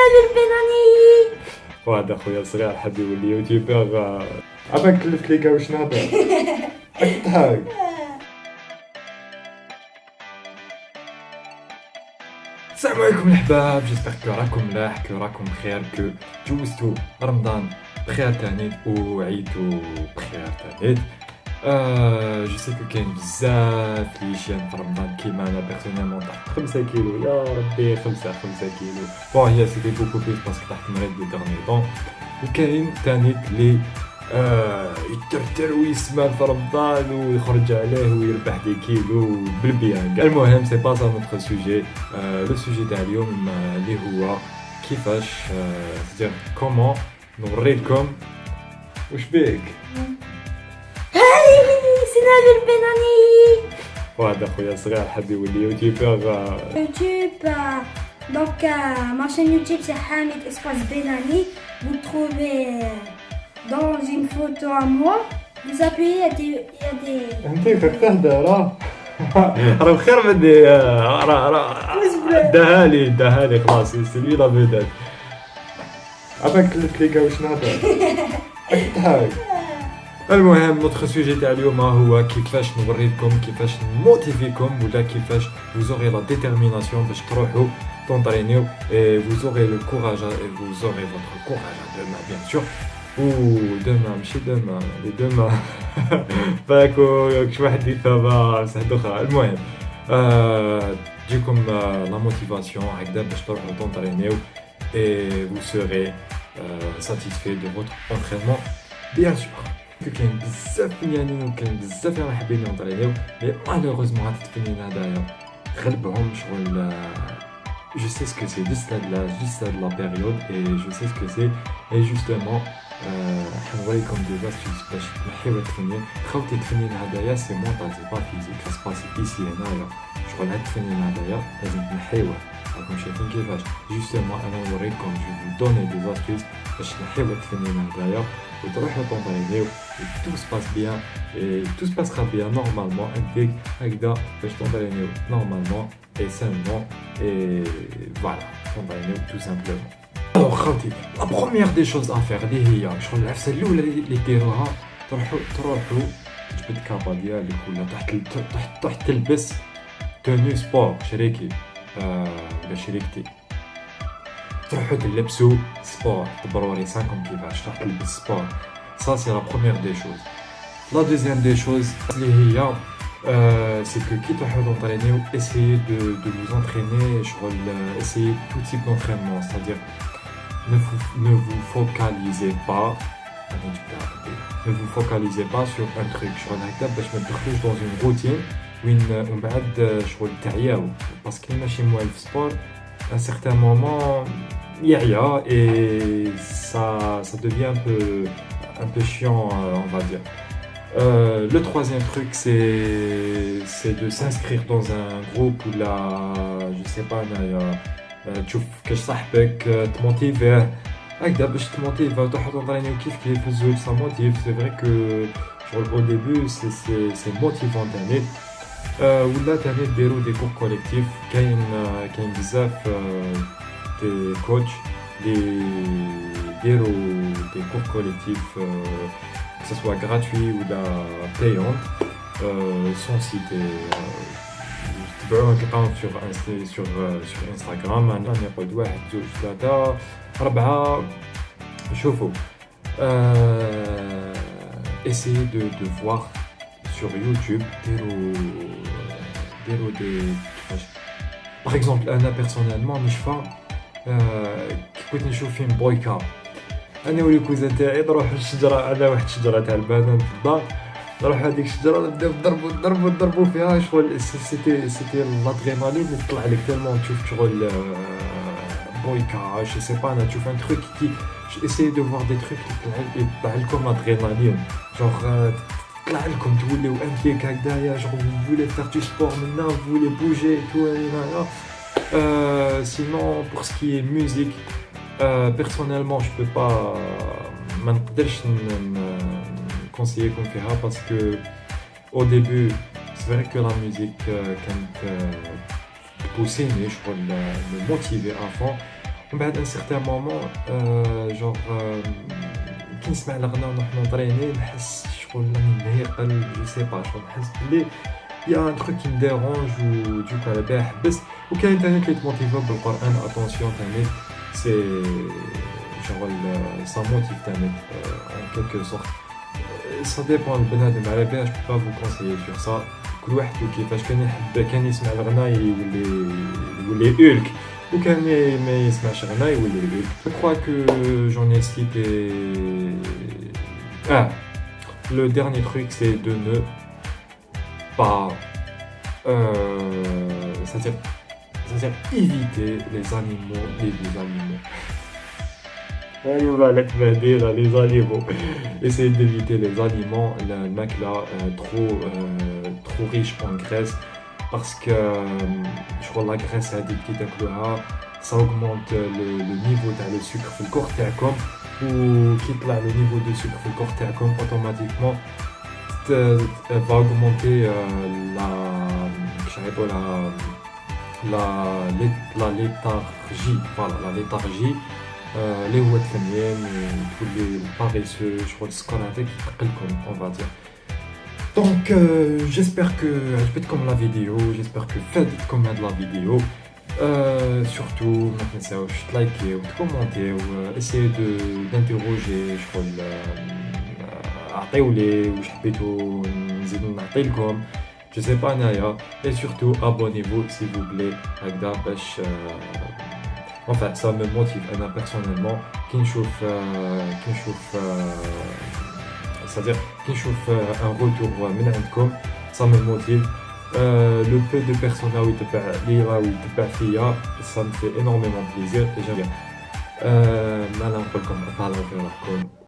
نادر البناني. وهذا خويا صغير حاب يولي يوتيوبر. عباك كلفت ليك واش نهضر تضحك. السلام عليكم الحباب، جيسبر كو راكم ملاح، كو راكم بخير، كو جوزتو رمضان بخير تانيت وعيتو بخير تانيت. جو سي كو كاين بزاف لي شيان في رمضان كيما انا بيرسونيلمون طحت 5 كيلو، يا ربي 5 كيلو. بون هي سيتي بوكو بليس باسكو طحت مريض دي دورني طون. وكاين تانيت لي يترتر ويسمع في رمضان ويخرج عليه ويربح دي كيلو بالبيان. المهم سي با سا نوتر سوجي. لو سوجي تاع اليوم اللي هو كيفاش سيتير كومون نوريلكم واش بيك. سي نادر البناني. وهذا خويا صغير حاب يولي يوتيوبر. YouTube, donc ma chaîne YouTube c'est Hamid Espace Benani. Vous trouvez dans une photo à moi. Vous appuyez, il y a des... انت كيفاش تهدر راه بخير مني. راه داهالي خلاص سيلي لا بدات. عباك كلفت ليك واش نهضر تضحك. المهم نوتر سوجي تاع اليوم هو كيفاش نوريكم كيفاش نموتيفيكم ولا كيفاش vous aurez la détermination باش تروحوا تونطرينيو et vous aurez le courage et vous aurez votre courage demain bien sûr. demain ماشي demain les demain باكو كش واحد يفهم بصح دوخا. المهم تجيكم la motivation هكذا باش تروحوا تونطرينيو et vous serez satisfait de votre entraînement bien sûr. كاين بزاف فنانين وكاين بزاف اللي حابين يونطرينيو مي مالوغوزمون هاد التفنين هدايا غلبهم شغل. Je sais ce que c'est, juste ça de la période et je sais ce que c'est et justement حنوريكم des astuces باش تنحيو التفنين. خاوتي التفنين هدايا سي مونطال سي با فيزيك، ça se passe ici هنايا. شغل هاد التفنين هدايا لازم تنحيوه. راكم شايفين كيفاش جوستومون انا نوريكم جو vous donner des astuces باش تنحيو التفنين هدايا وتروحوا تونطرينيو et tout se passe bien et tout se passera bien normalement avec هكذا باش تونطرينيو normalement et sainement et voilà تونطرينيو tout simplement. Alors خاوتي la première des choses à faire اللي هي شغل العفسه الاولى اللي ديروها تروحوا تجبد كابا ديالك ولا تحت تلبس توني سبور شريكي ولا شريكتي. تروحوا تلبسوا سبور تبروري ساكم كيفاش تروح تلبس سبور. Ça c'est la première des choses. La deuxième des choses اللي هي c'est que كي تروحوا تونطرينيو essayez de vous entraîner شغل essayez tout type d'entraînement, c'est-à-dire ne vous focalisez pas sur un truc شغل هكذا باش ما تدخلوش dans une routine وين ومن بعد شغل تعياو باسكو ماشي موالف سبور à un certain moment يعيا et ça devient un peu chiant on va dire. Le troisième truc c'est de s'inscrire dans un groupe ou là je sais pas تشوف كاش صاحبك تموتيفيه هكذا باش تموتيفيه وتروحوا تونطرينيو كيف الزوج سا موتيف. سي فري كو شغل او ديبي سي موتيفون تاني ولا تاني ديروا دي كور كوليكتيف. كاين بزاف دي كوتش اللي يديروا دي كور كوليكتيف que ce soit gratuit ou la payante. Son site est sur Instagram. أنا نقول 1 2 3 4 شوفوا. Essayez de voir sur YouTube des par exemple أنا personnellement مش فاهم كنت نشوف فيلم بويكا انا والكوزه تاعي نروح للشجره. انا واحد الشجره تاع البنان في الدار نروح هذيك الشجره نبداو نضربوا فيها شغل سيتي لادرينالين اللي تطلع لك تالمون تشوف شغل بويكا جو سي با انا تشوف ان تروك كي اساي دو فوار دي تروك يطلع لكم لادرينالين جونغ تطلع لكم توليو انتيك هكذايا جونغ فولي فير دو سبور منا فولي بوجي تو هنايا. Sinon pour ce qui est musique personnellement je peux pas ما نقدرش conseiller فيها parce que au début c'est vrai que la musique كانت pousser شغل me motiver à fond ومن بعد ان سيغتان مومون جونغ كي نسمع الغناء ونروح نونطريني نحس شغل راني نهيقل جو سي با شغل نحس بلي يا ان تروك كي مديرونج و دوك على بالي حبس وكاين تاني كيتموتيفا بالقران اتونسيون تاني سي شغل سا موتيف تاني ان كيلكو سورت سا ديبون البنادم على بالي جو با فو كونسيي سور سا كل واحد وكيفاش كان يحب كان يسمع الغناء يولي اولك وكان ما يسمعش غناء يولي اولك. Je crois que j'en ai cité le dernier truc c'est de ne pas c'est-à-dire éviter les animaux. Les animaux. Essayez d'éviter les aliments, le macla trop riche en graisse parce que je crois la graisse a des petites inclusions, ça augmente le niveau de sucre dans le corps تاعكم ou quitte là le niveau de sucre dans le corps تاعكم automatiquement va augmenter la léthargie, voilà la léthargie. Les هو الثميان تولي paresseux je crois السكر هذاك يثقلكم on va dire. Donc j'espère que عجبتكم la vidéo, j'espère que فادتكم هاد la vidéo. Surtout ما تنساوش تلايكي وتكومونتي و essayez d'interroger شغل عطيولي واش حبيتو نزيد نعطي لكم je sais pas انايا et surtout abonnez-vous s'il vous plaît هكذا باش enfin ça me motive انا personnellement كي نشوف c'est-à-dire كي نشوف un retour من عندكم ça me motive. Le peu de personnes où يتبع فيا ça me fait énormément plaisir et j'aime bien. ما نقولكم أطلع في راحكم.